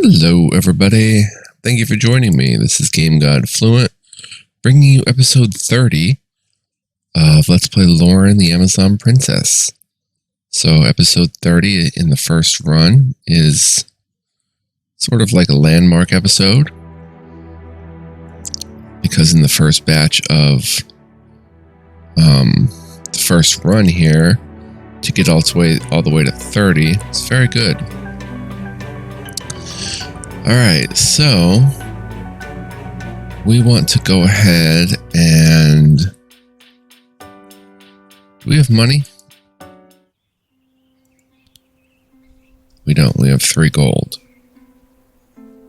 Hello, everybody. Thank you for joining me. This is Game God Fluent, bringing you episode 30 of Let's Play Loren, the Amazon Princess. So, episode 30 in the first run is sort of like a landmark episode, because in the first batch of the first run here, to get all the way to 30, it's very good. Alright, so we want to go ahead and... Do we have money? We don't. We have 3 gold.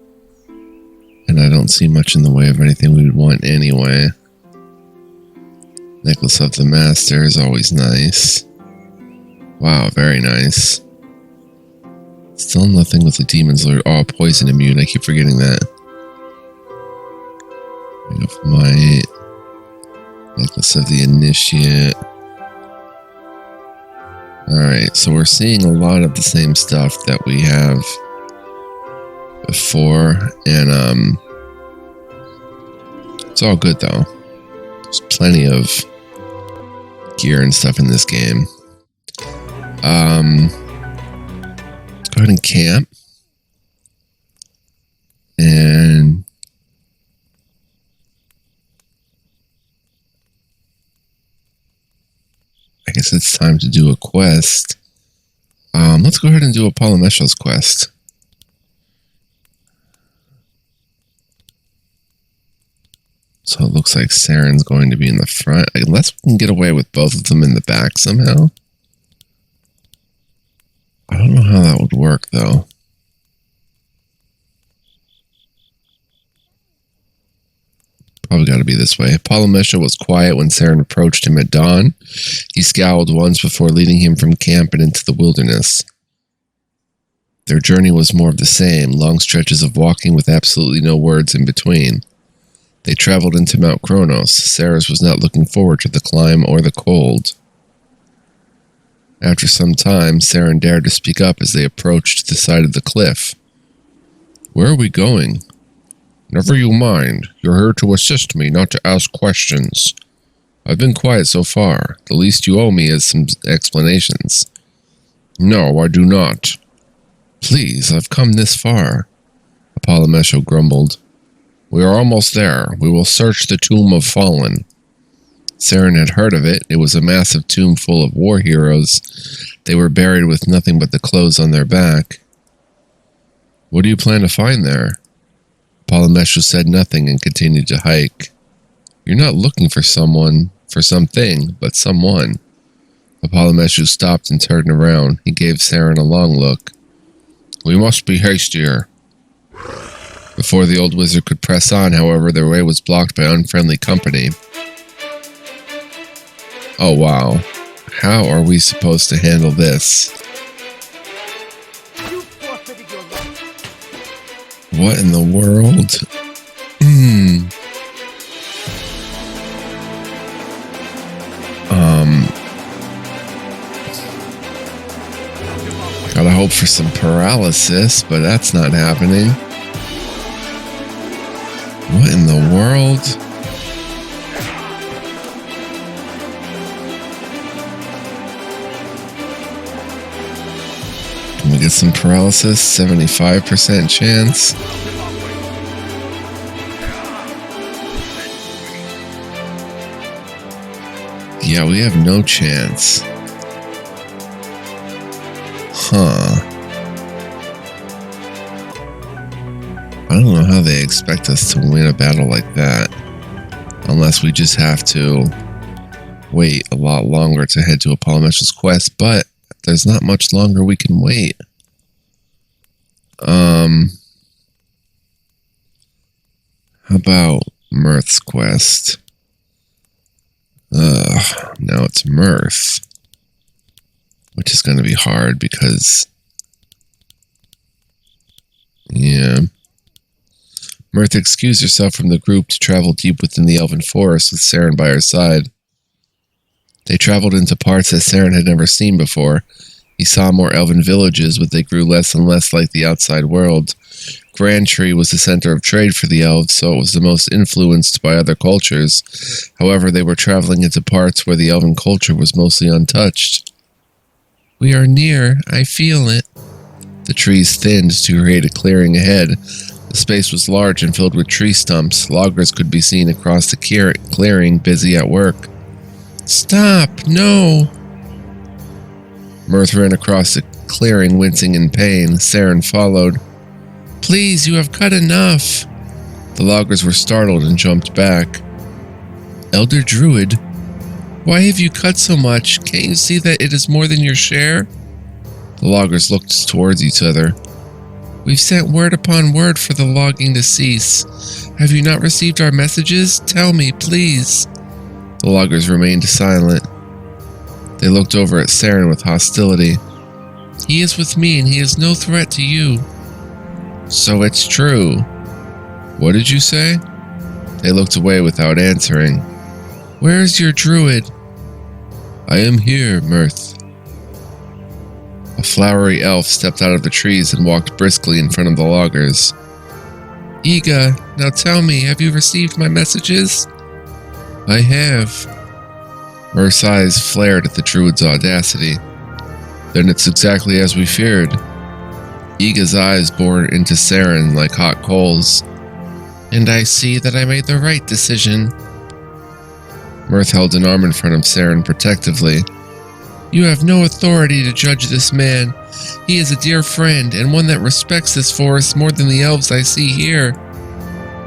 And I don't see much in the way of anything we would want anyway. Necklace of the Master is always nice. Wow, very nice. Still nothing with the Demon's Lure. Oh, poison immune. I keep forgetting that. We have my Necklace of the Initiate. Alright, so we're seeing a lot of the same stuff that we have before, and it's all good though. There's plenty of gear and stuff in this game. Go ahead and camp. And I guess it's time to do a quest. Let's go ahead and do a Polymeshal's quest. So it looks like Saren's going to be in the front, unless we can get away with both of them in the back somehow. I don't know how that would work, though. Probably got to be this way. Polymeshal was quiet when Saren approached him at dawn. He scowled once before leading him from camp and into the wilderness. Their journey was more of the same, long stretches of walking with absolutely no words in between. They traveled into Mount Kronos. Saras was not looking forward to the climb or the cold. After some time, Saren dared to speak up as they approached the side of the cliff. "Where are we going?" "Never you mind. You're here to assist me, not to ask questions. I've been quiet so far. The least you owe me is some explanations." "No, I do not." "Please, I've come this far," Polymeshal grumbled. "We are almost there. We will search the Tomb of Fallen." Saren had heard of it. It was a massive tomb full of war heroes. They were buried with nothing but the clothes on their back. "What do you plan to find there?" Polymeshal said nothing and continued to hike. "You're not looking for something, but someone." Polymeshal stopped and turned around. He gave Saren a long look. "We must be hastier." Before the old wizard could press on, however, their way was blocked by unfriendly company. Oh wow, how are we supposed to handle this? What in the world? Gotta hope for some paralysis, but that's not happening. What in the world? Can we get some paralysis? 75% chance. Yeah, we have no chance. Huh. I don't know how they expect us to win a battle like that. Unless we just have to wait a lot longer to head to a Polymeshal's quest, but there's not much longer we can wait. How about Myrth's quest? Now it's Myrth. Which is going to be hard because... Yeah. Myrth excused herself from the group to travel deep within the elven forest with Saren by her side. They traveled into parts that Saren had never seen before. He saw more elven villages, but they grew less and less like the outside world. Grand Tree was the center of trade for the elves, so it was the most influenced by other cultures. However, they were traveling into parts where the elven culture was mostly untouched. We are near. I feel it. The trees thinned to create a clearing ahead. The space was large and filled with tree stumps. Loggers could be seen across the clearing, busy at work. Stop! No! Myrth ran across the clearing, wincing in pain. Saren followed. Please, you have cut enough. The loggers were startled and jumped back. Elder Druid, why have you cut so much? Can't you see that it is more than your share? The loggers looked towards each other. We've sent word upon word for the logging to cease. Have you not received our messages? Tell me, please. The loggers remained silent. They looked over at Saren with hostility. He is with me and he is no threat to you. So it's true. What did you say? They looked away without answering. Where is your druid? I am here, Myrth. A flowery elf stepped out of the trees and walked briskly in front of the loggers. Iga, now tell me, have you received my messages? I have. Myrth's eyes flared at the druid's audacity. Then it's exactly as we feared. Iga's eyes bored into Saren like hot coals. And I see that I made the right decision. Myrth held an arm in front of Saren protectively. You have no authority to judge this man. He is a dear friend, and one that respects this forest more than the elves I see here.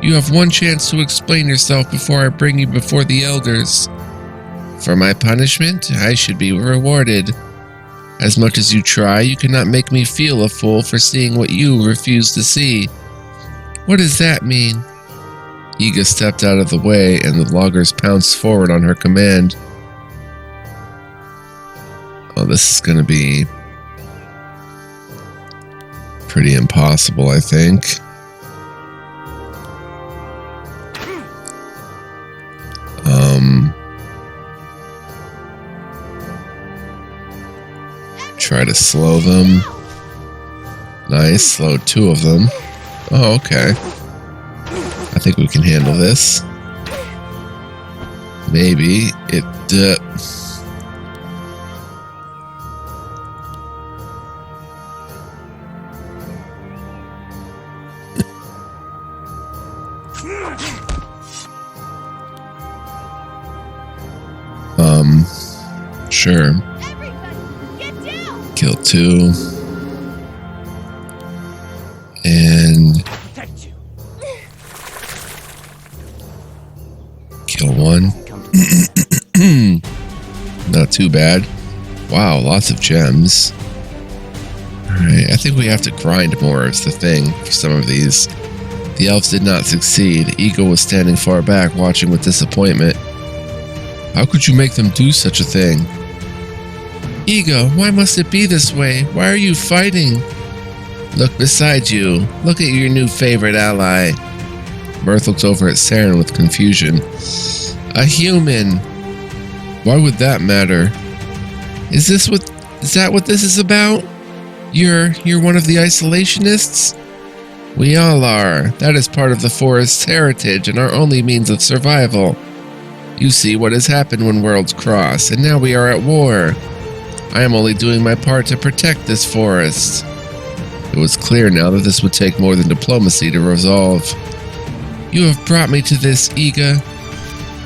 You have one chance to explain yourself before I bring you before the elders. For my punishment, I should be rewarded. As much as you try, you cannot make me feel a fool for seeing what you refuse to see. What does that mean? Iga stepped out of the way, and the loggers pounced forward on her command. Oh, this is going to be pretty impossible, I think. Try to slow them. Nice, slowed two of them. Oh, okay. I think we can handle this. Maybe it... Sure. Kill two. And kill one. Not too bad. Wow, lots of gems. Alright, I think we have to grind more is the thing for some of these. The elves did not succeed. Ego was standing far back, watching with disappointment. How could you make them do such a thing? Ego, why must it be this way? Why are you fighting? Look beside you. Look at your new favorite ally. Myrth looked over at Saren with confusion. A human. Why would that matter? Is that what this is about? You're one of the isolationists? We all are. That is part of the forest's heritage and our only means of survival. You see what has happened when worlds cross, and now we are at war. I am only doing my part to protect this forest. It was clear now that this would take more than diplomacy to resolve. You have brought me to this, Iga.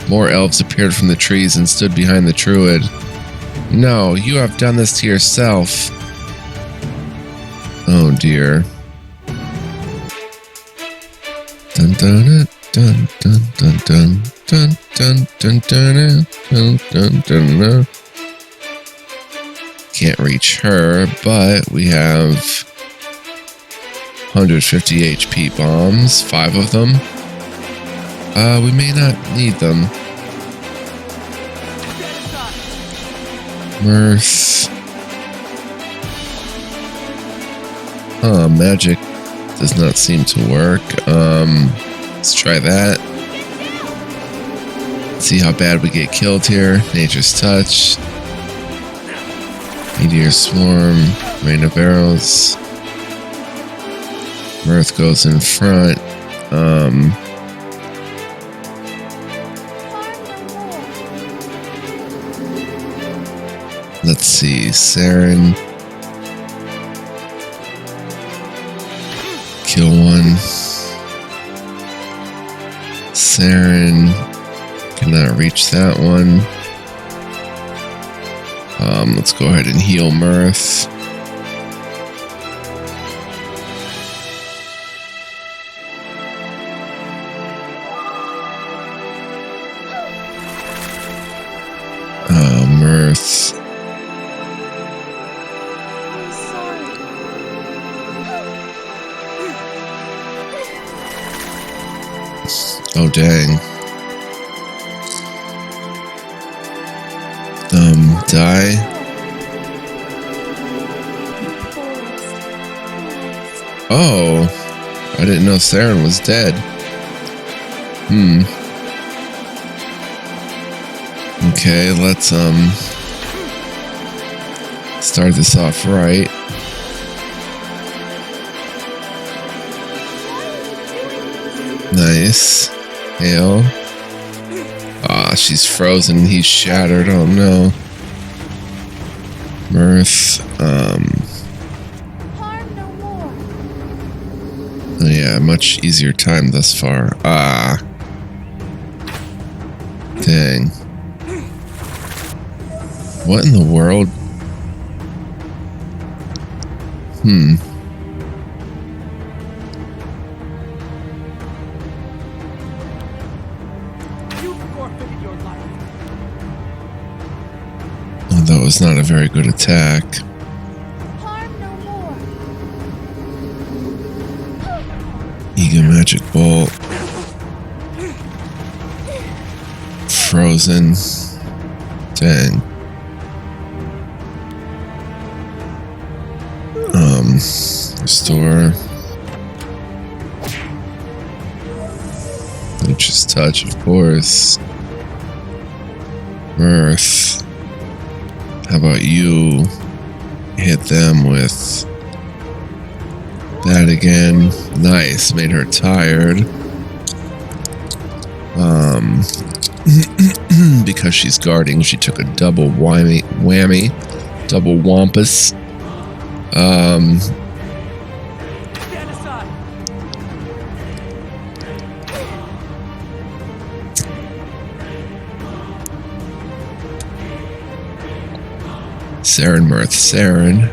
More elves appeared from the trees and stood behind the druid. No, you have done this to yourself. Oh dear. Dun dun dun dun dun dun dun dun dun dun dun dun dun dun. Can't reach her, but we have 150 HP bombs, 5 of them. We may not need them. Myrth. Magic does not seem to work. Let's try that. See how bad we get killed here. Nature's Touch. Meteor Swarm. Rain of Arrows. Myrth goes in front. Let's see, Saren. Kill one. Saren cannot reach that one. Let's go ahead and heal Myrth. Myrth. Oh, dang. Die. Oh, I didn't know Saren was dead. Okay, let's start this off right. Nice. Hail. Ah, she's frozen. He's shattered. Oh no. Myrth. Oh yeah, much easier time thus far. Ah. Dang. What in the world? Oh, that was not a very good attack. Ego Magic Bolt. Frozen. Dang. Restore. Nature's Touch, of course. Myrth. How about you hit them with that again? Nice, made her tired. Because she's guarding, she took a double whammy, double wampus. Saren, Myrth, Saren.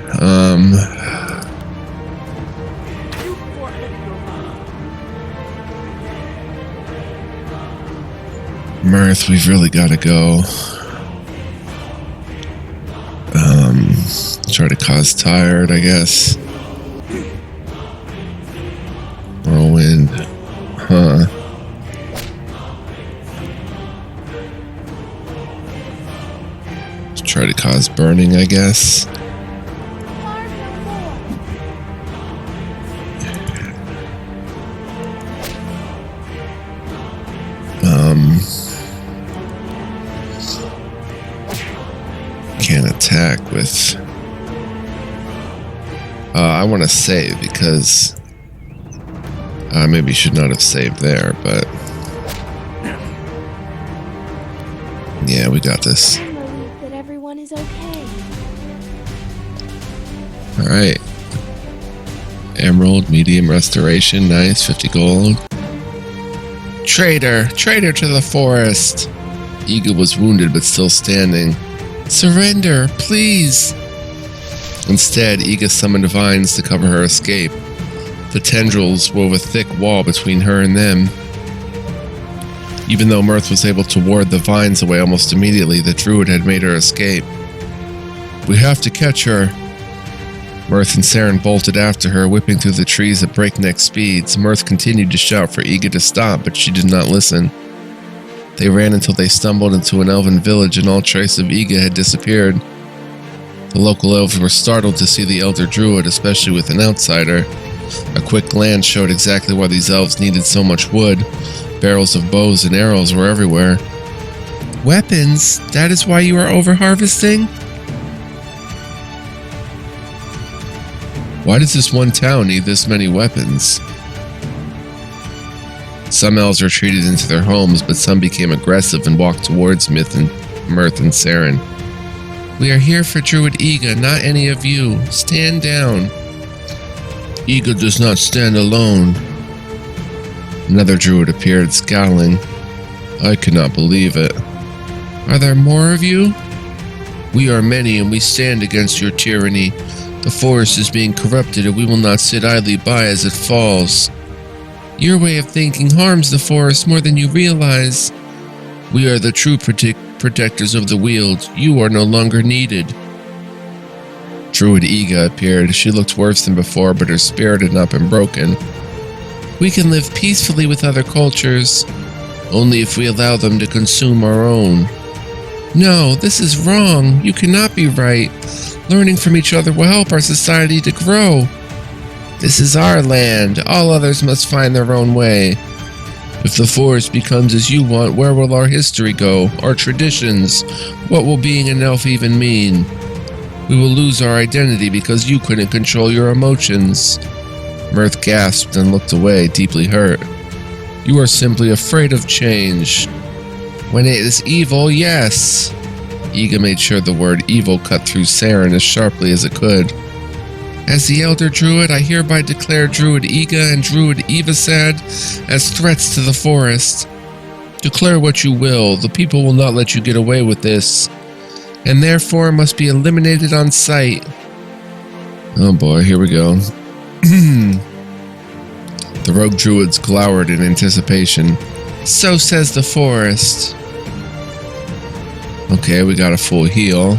Myrth, we've really got to go. Try to cause tired, I guess. Whirlwind. Huh. Try to cause burning, I guess. Can't attack with... I want to save because I maybe should not have saved there, but yeah, we got this. I believe that everyone is okay. All right. Emerald, medium restoration, nice, 50 gold. Traitor to the forest. Ega was wounded but still standing. Surrender, please. Instead, Ega summoned vines to cover her escape. The tendrils wove a thick wall between her and them. Even though Myrth was able to ward the vines away almost immediately, the druid had made her escape. We have to catch her. Myrth and Saren bolted after her, whipping through the trees at breakneck speeds. Myrth continued to shout for Ega to stop, but she did not listen. They ran until they stumbled into an elven village and all trace of Ega had disappeared. The local elves were startled to see the elder druid, especially with an outsider. A quick glance showed exactly why these elves needed so much wood. Barrels of bows and arrows were everywhere. Weapons? That is why you are over-harvesting? Why does this one town need this many weapons? Some elves retreated into their homes, but some became aggressive and walked towards Myrth and Saren. We are here for Druid Iga, not any of you. Stand down. Iga does not stand alone. Another druid appeared, scowling. I cannot believe it. Are there more of you? We are many, and we stand against your tyranny. The forest is being corrupted, and we will not sit idly by as it falls. Your way of thinking harms the forest more than you realize. We are the true protectors of the Weald. You are no longer needed. Druid Iga appeared. She looked worse than before, but her spirit had not been broken. We can live peacefully with other cultures, only if we allow them to consume our own. No, this is wrong. You cannot be right. Learning from each other will help our society to grow. This is our land. All others must find their own way. If the forest becomes as you want, where will our history go? Our traditions? What will being an elf even mean? We will lose our identity because you couldn't control your emotions. Myrth gasped and looked away, deeply hurt. You are simply afraid of change. When it is evil, yes. Iga made sure the word evil cut through Saren as sharply as it could. As the Elder Druid, I hereby declare Druid Iga and Druid Evasad as threats to the forest. Declare what you will, the people will not let you get away with this, and therefore must be eliminated on sight. Oh boy, here we go. The rogue druids glowered in anticipation. So says the forest. Okay, we got a full heal.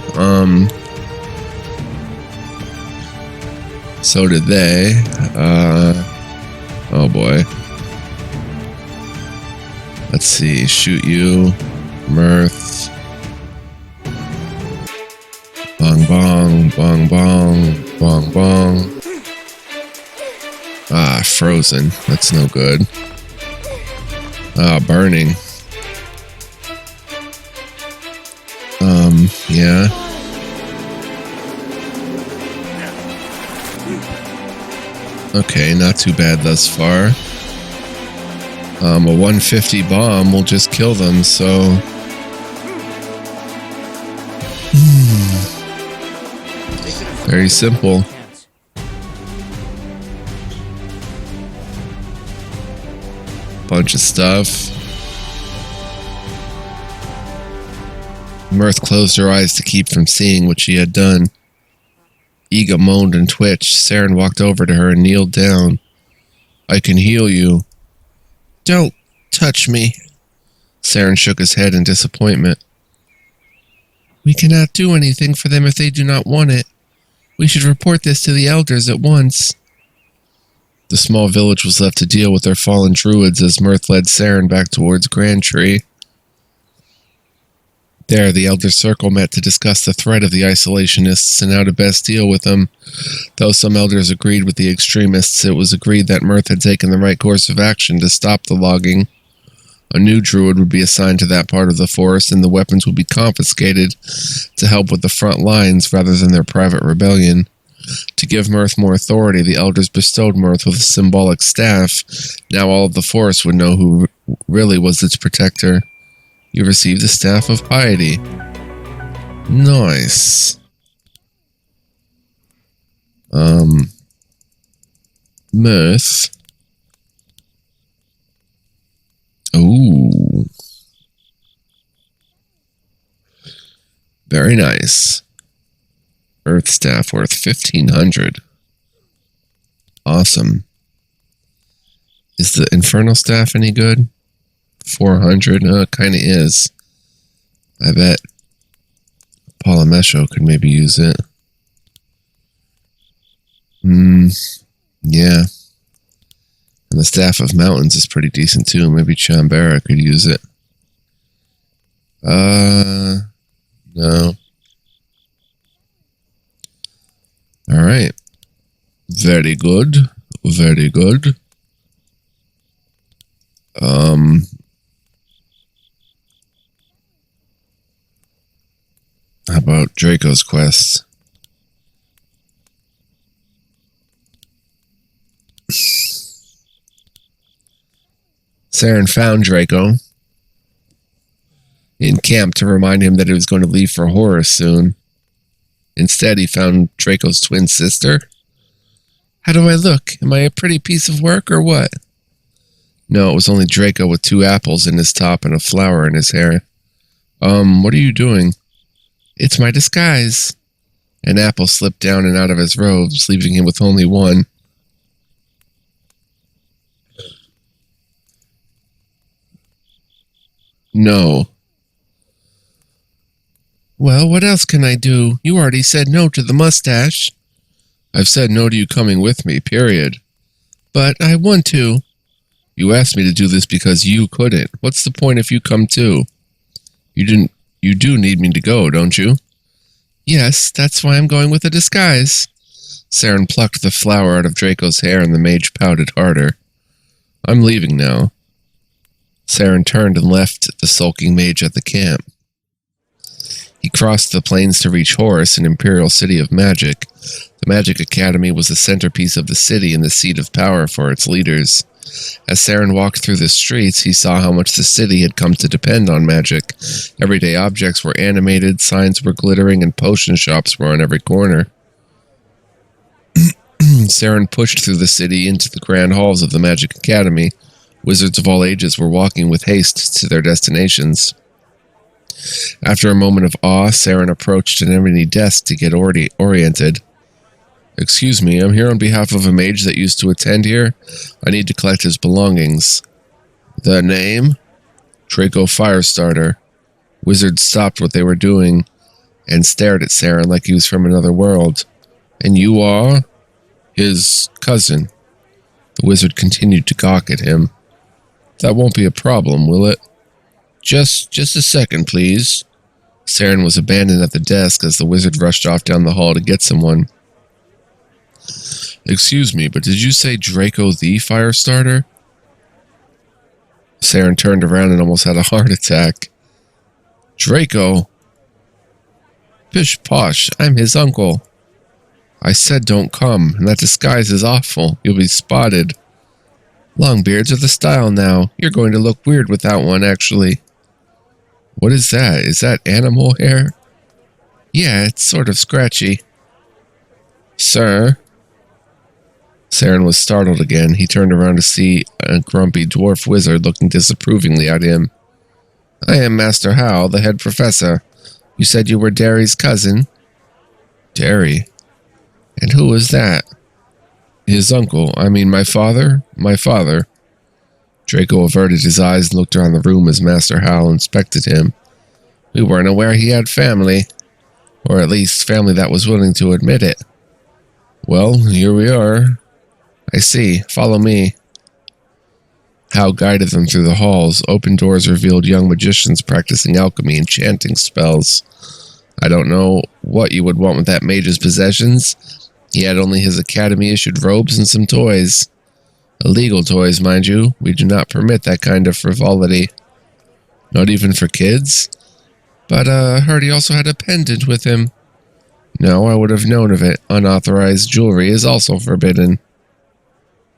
So did they. Oh boy. Let's see. Shoot you. Myrth. Bong bong. Bong bong. Bong bong. Ah, frozen. That's no good. Ah, burning. Yeah. Okay, not too bad thus far. A 150 bomb will just kill them, so... Very simple. Bunch of stuff. Myrth closed her eyes to keep from seeing what she had done. Iga moaned and twitched. Saren walked over to her and kneeled down. I can heal you. Don't touch me. Saren shook his head in disappointment. We cannot do anything for them if they do not want it. We should report this to the elders at once. The small village was left to deal with their fallen druids as Myrth led Saren back towards Grand Tree. There, the Elder Circle met to discuss the threat of the isolationists and how to best deal with them. Though some elders agreed with the extremists, it was agreed that Myrth had taken the right course of action to stop the logging. A new druid would be assigned to that part of the forest, and the weapons would be confiscated to help with the front lines rather than their private rebellion. To give Myrth more authority, the elders bestowed Myrth with a symbolic staff. Now all of the forest would know who really was its protector. You received the Staff of Piety. Nice. Myrth. Ooh. Very nice. Earth Staff worth 1,500. Awesome. Is the Infernal Staff any good? 400? Kind of is. I bet Polymesho could maybe use it. Yeah. And the Staff of Mountains is pretty decent too. Maybe Chambera could use it. No. Alright. Very good. Very good. How about Draco's quest? Saren found Draco in camp to remind him that he was going to leave for Horus soon. Instead, he found Draco's twin sister. How do I look? Am I a pretty piece of work or what? No, it was only Draco with 2 apples in his top and a flower in his hair. What are you doing? It's my disguise. An apple slipped down and out of his robes, leaving him with only one. No. Well, what else can I do? You already said no to the mustache. I've said no to you coming with me, period. But I want to. You asked me to do this because you couldn't. What's the point if you come too? You do need me to go, don't you? Yes, that's why I'm going with a disguise. Saren plucked the flower out of Draco's hair and the mage pouted harder. I'm leaving now. Saren turned and left the sulking mage at the camp. He crossed the plains to reach Horus, an imperial city of magic. The Magic Academy was the centerpiece of the city and the seat of power for its leaders. As Saren walked through the streets, he saw how much the city had come to depend on magic. Everyday objects were animated, signs were glittering, and potion shops were on every corner. Saren pushed through the city into the grand halls of the Magic Academy. Wizards of all ages were walking with haste to their destinations. After a moment of awe, Saren approached an empty desk to get oriented. Excuse me, I'm here on behalf of a mage that used to attend here. I need to collect his belongings. The name? Draco Firestarter. Wizards stopped what they were doing and stared at Saren like he was from another world. And you are? His cousin. The wizard continued to gawk at him. That won't be a problem, will it? Just a second, please. Saren was abandoned at the desk as the wizard rushed off down the hall to get someone. Excuse me, but did you say Draco the Firestarter? Saren turned around and almost had a heart attack. Draco? Pish posh, I'm his uncle. I said don't come, and that disguise is awful. You'll be spotted. Long beards are the style now. You're going to look weird without one, actually. What is that? Is that animal hair? Yeah, it's sort of scratchy. Sir? Saren was startled again. He turned around to see a grumpy dwarf wizard looking disapprovingly at him. I am Master Hal, the head professor. You said you were Derry's cousin? Derry? And who is that? His uncle. I mean, my father? My father. Draco averted his eyes and looked around the room as Master Hal inspected him. We weren't aware he had family. Or at least family that was willing to admit it. Well, here we are. I see. Follow me. Hal guided them through the halls. Open doors revealed young magicians practicing alchemy and chanting spells. I don't know what you would want with that mage's possessions. He had only his academy-issued robes and some toys. Illegal toys, mind you. We do not permit that kind of frivolity. Not even for kids? But, I heard he also had a pendant with him. No, I would have known of it. Unauthorized jewelry is also forbidden.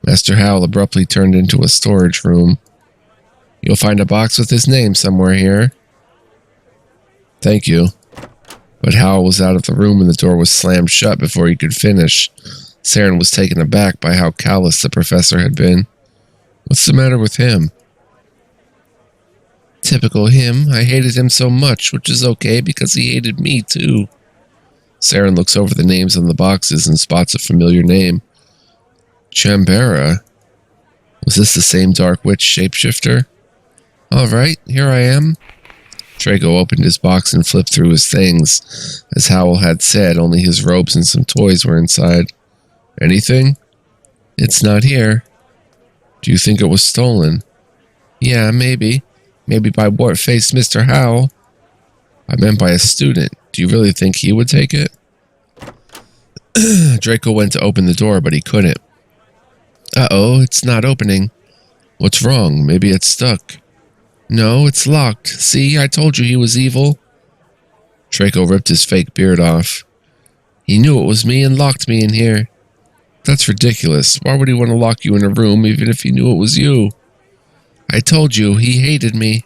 Master Hal abruptly turned into a storage room. You'll find a box with his name somewhere here. Thank you. But Hal was out of the room and the door was slammed shut before he could finish. Saren was taken aback by how callous the professor had been. What's the matter with him? Typical him. I hated him so much, which is okay because he hated me too. Saren looks over the names on the boxes and spots a familiar name. Chambera. Was this the same dark witch shapeshifter? Alright, here I am. Draco opened his box and flipped through his things. As Howell had said, only his robes and some toys were inside. Anything? It's not here. Do you think it was stolen? Yeah, maybe. Maybe by wart-faced Mr. Howell. I meant by a student. Do you really think he would take it? Draco went to open the door, but he couldn't. Uh-oh, it's not opening. What's wrong? Maybe it's stuck. No, it's locked. See, I told you he was evil. Draco ripped his fake beard off. He knew it was me and locked me in here. That's ridiculous. Why would he want to lock you in a room even if he knew it was you? I told you, he hated me.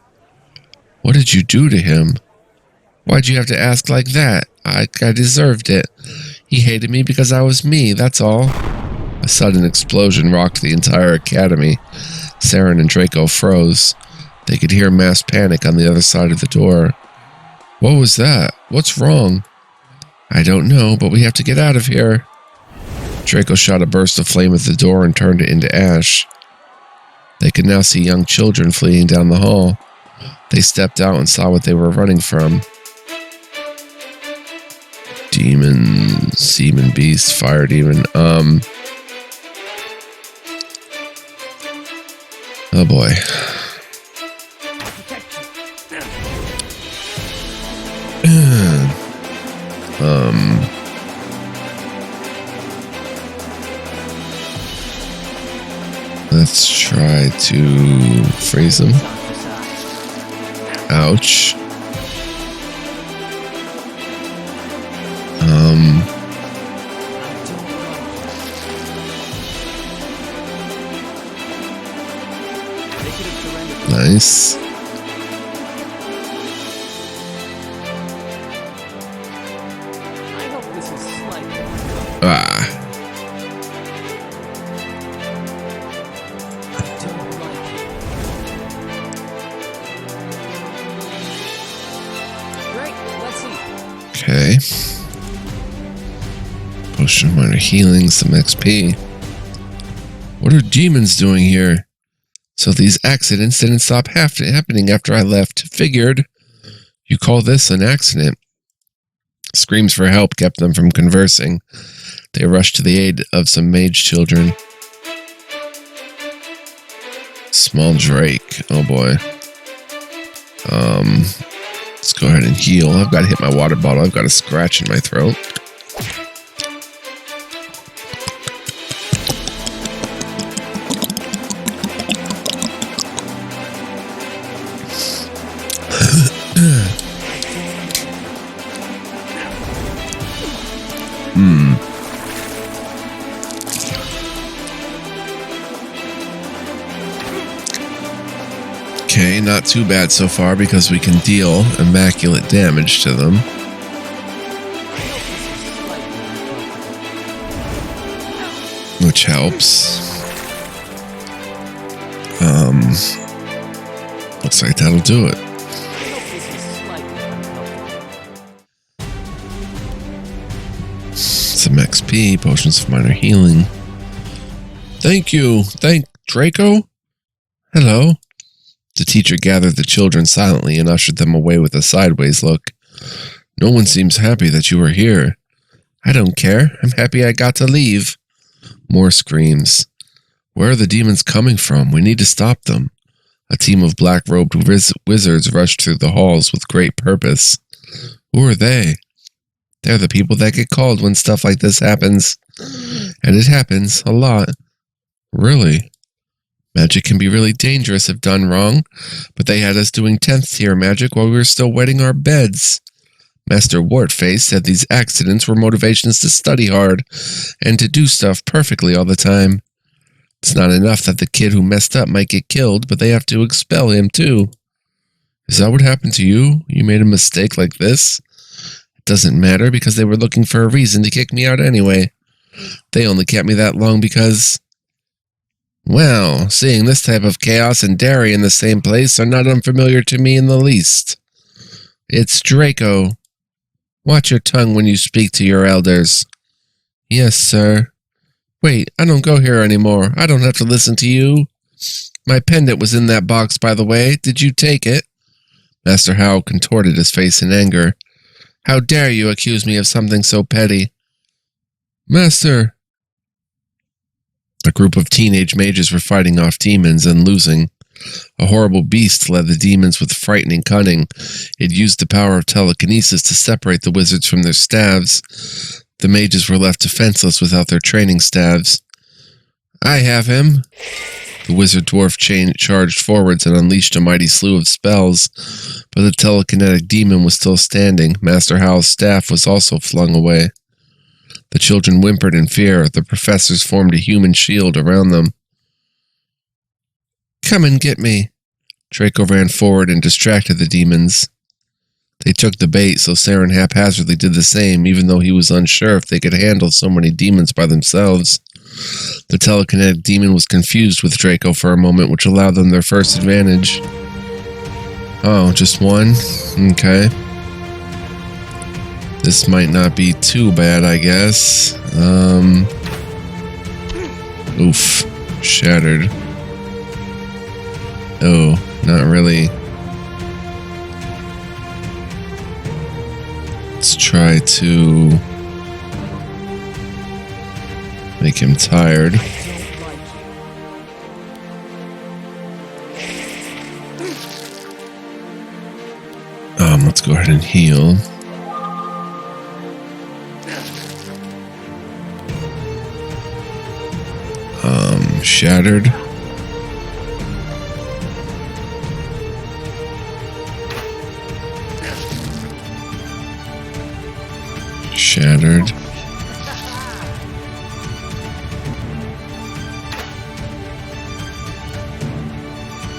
What did you do to him? Why'd you have to ask like that? I deserved it. He hated me because I was me, that's all. A sudden explosion rocked the entire academy. Saren and Draco froze. They could hear mass panic on the other side of the door. What was that? What's wrong? I don't know, but we have to get out of here. Draco shot a burst of flame at the door and turned it into ash. They could now see young children fleeing down the hall. They stepped out and saw what they were running from. Demon, seaman beast, fire demon. Oh boy. Let's try to freeze him. Ouch. Nice. Ah. Okay. Potion of minor healing, some XP. What are demons doing here? So these accidents didn't stop happening after I left. Figured. You call this an accident? Screams for help kept them from conversing. They rushed to the aid of some mage children. Small Drake. Oh boy. Let's go ahead and heal. I've got to hit my water bottle. I've got a scratch in my throat. Okay, not too bad so far because we can deal immaculate damage to them. Which helps. Looks like that'll do it. Some XP, potions of minor healing. Thank you. Thank Draco? Hello. The teacher gathered the children silently and ushered them away with a sideways look. No one seems happy that you are here. I don't care. I'm happy I got to leave. More screams. Where are the demons coming from? We need to stop them. A team of black-robed wizards rushed through the halls with great purpose. Who are they? They're the people that get called when stuff like this happens. And it happens a lot. Really? Magic can be really dangerous if done wrong, but they had us doing 10th tier magic while we were still wetting our beds. Master Wartface said these accidents were motivations to study hard and to do stuff perfectly all the time. It's not enough that the kid who messed up might get killed, but they have to expel him too. Is that what happened to you? You made a mistake like this? It doesn't matter because they were looking for a reason to kick me out anyway. They only kept me that long because... Well, seeing this type of chaos and dairy in the same place are not unfamiliar to me in the least. It's Draco. Watch your tongue when you speak to your elders. Yes, sir. Wait, I don't go here anymore. I don't have to listen to you. My pendant was in that box, by the way. Did you take it? Master Howell contorted his face in anger. How dare you accuse me of something so petty? Master... A group of teenage mages were fighting off demons and losing. A horrible beast led the demons with frightening cunning. It used the power of telekinesis to separate the wizards from their staves. The mages were left defenseless without their training staves. I have him. The wizard dwarf charged forwards and unleashed a mighty slew of spells, but the telekinetic demon was still standing. Master Howell's staff was also flung away. The children whimpered in fear. The professors formed a human shield around them. Come and get me. Draco ran forward and distracted the demons. They took the bait, so Saren haphazardly did the same, even though he was unsure if they could handle so many demons by themselves. The telekinetic demon was confused with Draco for a moment, which allowed them their first advantage. Oh, just one? Okay. This might not be too bad, I guess. Oof. Shattered. Oh, not really. Let's try to make him tired. Let's go ahead and heal. Shattered. Shattered.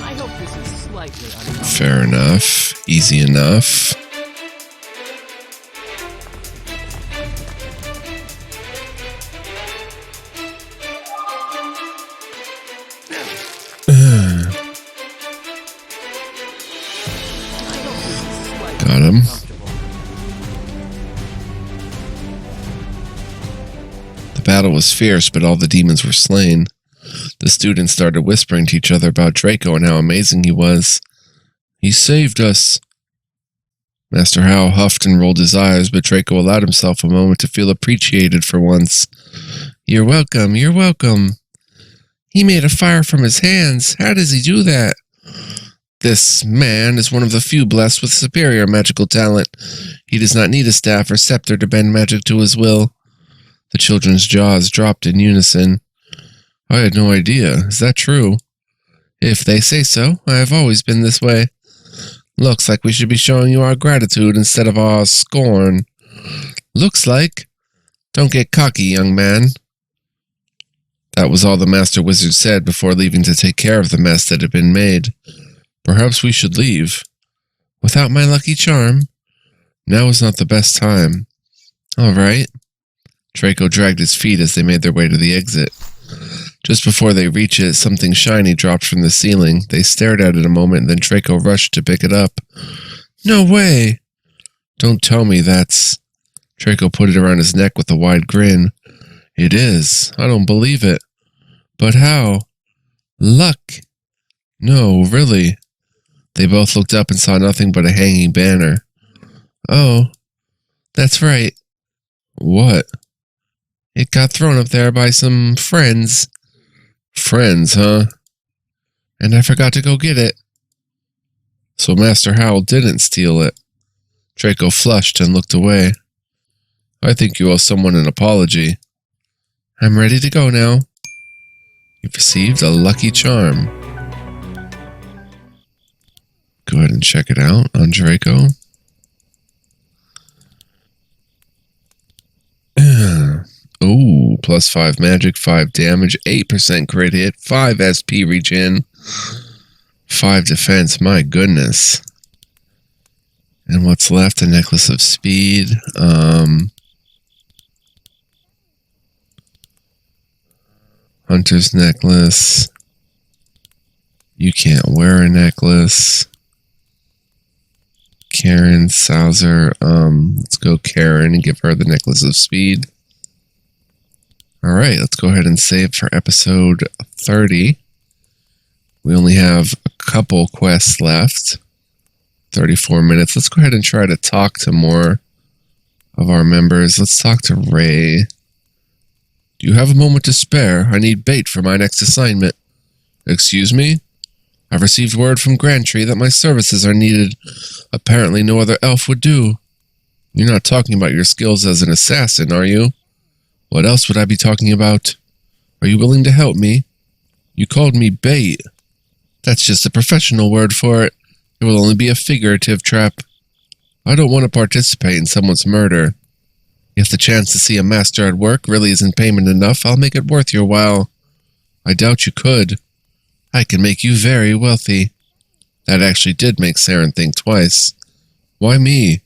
I hope this is slightly uncomfortable. Fair enough. Easy enough. Got him. The battle was fierce, but all the demons were slain. The students started whispering to each other about Draco and how amazing he was. He saved us. Master Hal huffed and rolled his eyes, but Draco allowed himself a moment to feel appreciated for once. You're welcome, you're welcome. He made a fire from his hands. How does he do that? This man is one of the few blessed with superior magical talent. He does not need a staff or scepter to bend magic to his will. The children's jaws dropped in unison. I had no idea. Is that true? If they say so, I have always been this way. Looks like we should be showing you our gratitude instead of our scorn. Looks like. Don't get cocky, young man. That was all the Master Wizard said before leaving to take care of the mess that had been made. Perhaps we should leave. Without my lucky charm? Now is not the best time. All right. Draco dragged his feet as they made their way to the exit. Just before they reach it, something shiny dropped from the ceiling. They stared at it a moment, and then Draco rushed to pick it up. No way! Don't tell me that's... Draco put it around his neck with a wide grin. It is. I don't believe it. But how? Luck! No, really. They both looked up and saw nothing but a hanging banner. Oh, that's right. What? It got thrown up there by some friends. Friends, huh? And I forgot to go get it. So Master Howell didn't steal it. Draco flushed and looked away. I think you owe someone an apology. I'm ready to go now. You've received a lucky charm. Go ahead and check it out on Draco. Ooh, plus 5 magic, 5 damage, 8% crit hit, 5 SP regen, 5 defense. My goodness. And what's left? A necklace of speed. Hunter's necklace. You can't wear a necklace. Karen, Sauser. Let's go Karen and give her the necklace of speed. Alright, let's go ahead and save for episode 30. We only have a couple quests left. 34 minutes. Let's go ahead and try to talk to more of our members. Let's talk to Ray. Do you have a moment to spare? I need bait for my next assignment. Excuse me? I've received word from Grantry that my services are needed. Apparently no other elf would do. You're not talking about your skills as an assassin, are you? What else would I be talking about? Are you willing to help me? You called me bait. That's just a professional word for it. It will only be a figurative trap. I don't want to participate in someone's murder. If the chance to see a master at work really isn't payment enough, I'll make it worth your while. I doubt you could. I can make you very wealthy. That actually did make Saren think twice. Why me?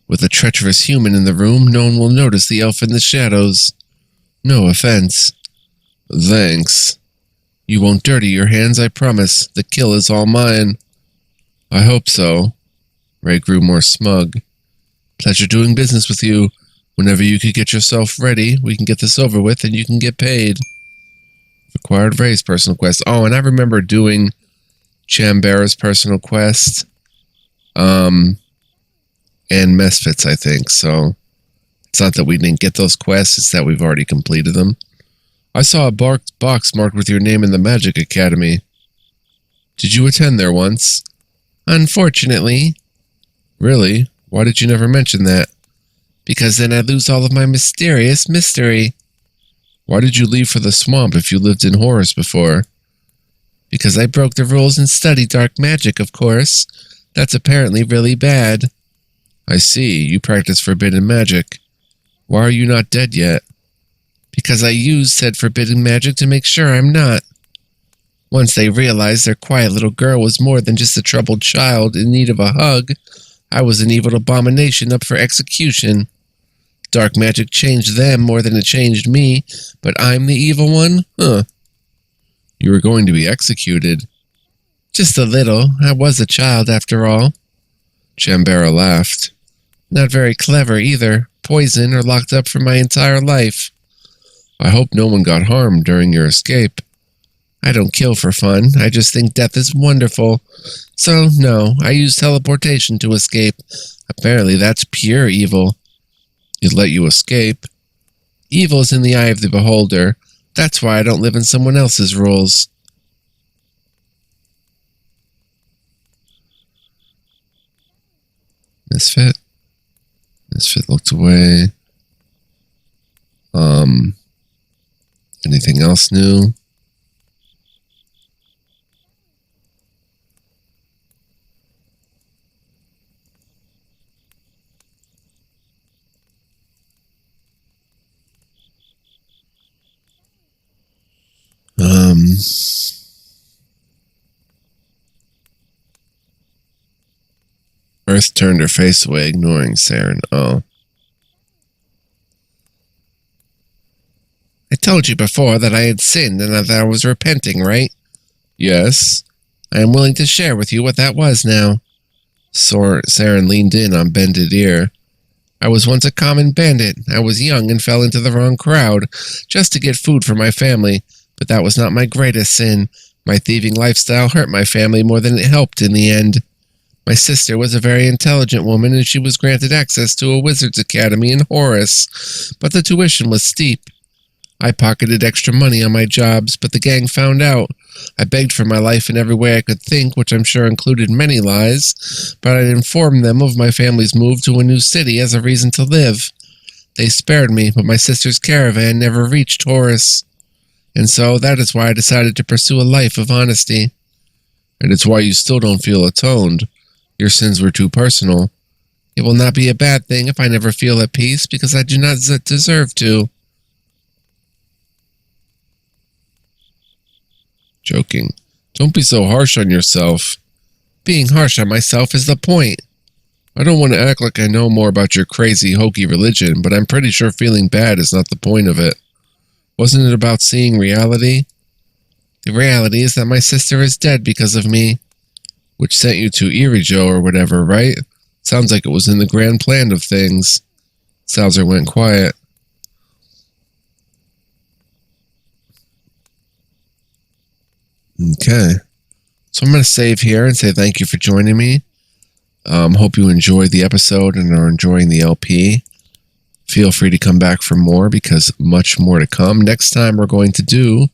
With a treacherous human in the room, no one will notice the elf in the shadows. No offense. Thanks. You won't dirty your hands, I promise. The kill is all mine. I hope so. Ray grew more smug. Pleasure doing business with you. Whenever you could get yourself ready, we can get this over with and you can get paid. Required Ray's personal quest. Oh, and I remember doing Chambera's personal quest. And Misfits, I think. So, it's not that we didn't get those quests, it's that we've already completed them. I saw a box marked with your name in the Magic Academy. Did you attend there once? Unfortunately. Really? Why did you never mention that? Because then I'd lose all of my mysterious mystery. Why did you leave for the swamp if you lived in Horus before? Because I broke the rules and studied dark magic, of course. That's apparently really bad. I see, you practice forbidden magic. Why are you not dead yet? Because I used said forbidden magic to make sure I'm not. Once they realized their quiet little girl was more than just a troubled child in need of a hug, I was an evil abomination up for execution. Dark magic changed them more than it changed me, but I'm the evil one? Huh. You were going to be executed. Just a little. I was a child, after all. Chambera laughed. Not very clever, either. Poisoned or locked up for my entire life. I hope no one got harmed during your escape. I don't kill for fun. I just think death is wonderful. So, no, I use teleportation to escape. Apparently, that's pure evil. It let you escape. Evil is in the eye of the beholder. That's why I don't live in someone else's rules. Misfit. Misfit looked away. Anything else new? Earth turned her face away, ignoring Saren. Oh. I told you before that I had sinned and that I was repenting, right? Yes. I am willing to share with you what that was now. Saren leaned in on bended ear. I was once a common bandit. I was young and fell into the wrong crowd, just to get food for my family, but that was not my greatest sin. My thieving lifestyle hurt my family more than it helped in the end. My sister was a very intelligent woman and she was granted access to a wizard's academy in Horus, but the tuition was steep. I pocketed extra money on my jobs, but the gang found out. I begged for my life in every way I could think, which I'm sure included many lies, but I informed them of my family's move to a new city as a reason to live. They spared me, but my sister's caravan never reached Horus. And so that is why I decided to pursue a life of honesty. And it's why you still don't feel atoned. Your sins were too personal. It will not be a bad thing if I never feel at peace, because I do not deserve to. Joking. Don't be so harsh on yourself. Being harsh on myself is the point. I don't want to act like I know more about your crazy, hokey religion, but I'm pretty sure feeling bad is not the point of it. Wasn't it about seeing reality? The reality is that my sister is dead because of me. Which sent you to Irijo or whatever, right? Sounds like it was in the grand plan of things. Salzer went quiet. Okay. So I'm going to save here and say thank you for joining me. Hope you enjoyed the episode and are enjoying the LP. Feel free to come back for more because much more to come. Next time we're going to do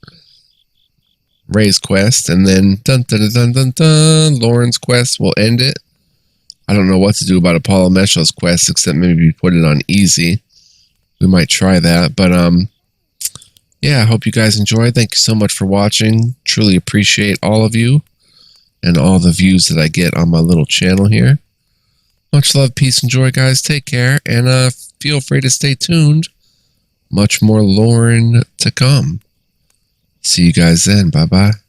Ray's quest and then dun dun dun dun dun Loren's quest will end it. I don't know what to do about Apollo Meshal's quest except maybe put it on easy. We might try that, but yeah, I hope you guys enjoyed. Thank you so much for watching. Truly appreciate all of you and all the views that I get on my little channel here. Much love, peace, and joy, guys. Take care, and feel free to stay tuned. Much more Loren to come. See you guys then. Bye-bye.